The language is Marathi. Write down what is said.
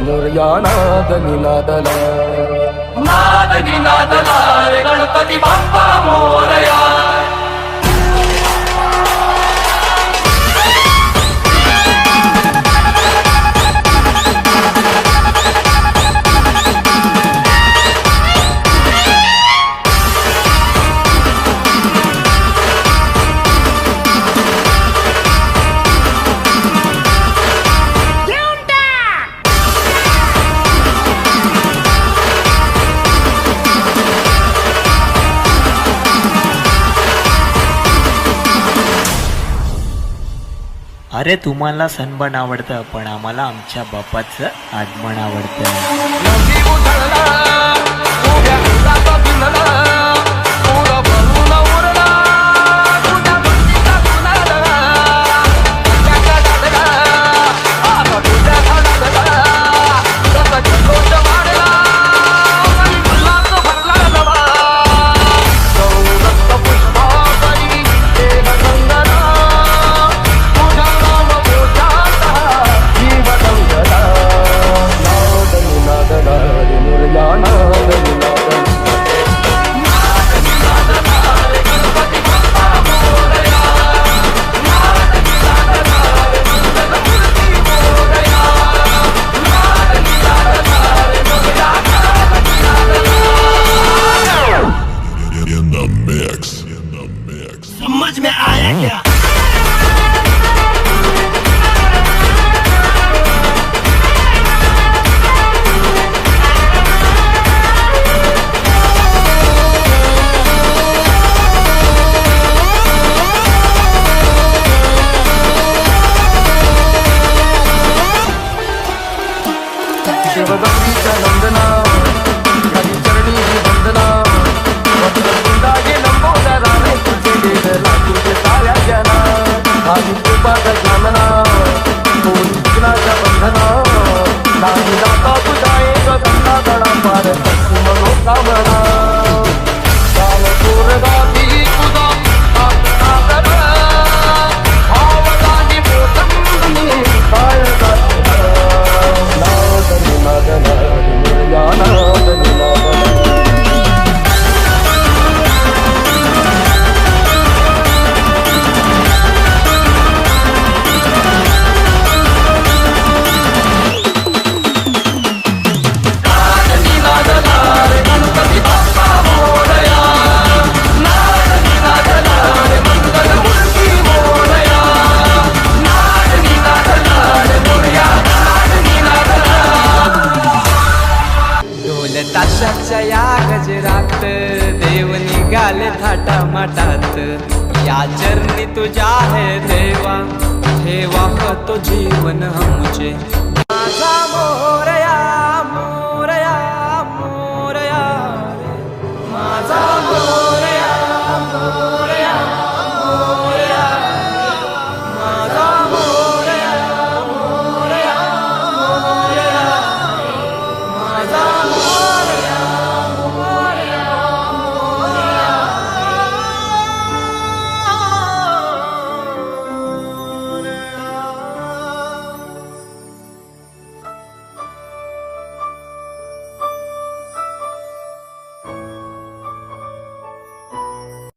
मोरया नाद निनादला नाद निनादला रे गणपती बाप्पा मोरया. अरे तुम्हाला सनबर्न आवडतं, पण आम्हाला आमच्या बाप्पाचं आगमन आवडतं. समझ में आया क्या? शिवगौरीच्या नंदना काही चरणी ही वंदना वंदागे लंबोदरा रे तुझे देवला तुझे साऱ्या जना आणि कृपाचा ज्ञानना कोण विघ्नाच्या बंधना नाही जाता तुझा एक गंगा गळा पार मनोकामना काल कोरगाती तुझा आपला कर भावलानी मोठं काय ताशाच्या या गजरात देव निघाले थाटामाटात. या चरणी तुझ्या है देवा ठेवा तो जीवन हमचे. माझा मोर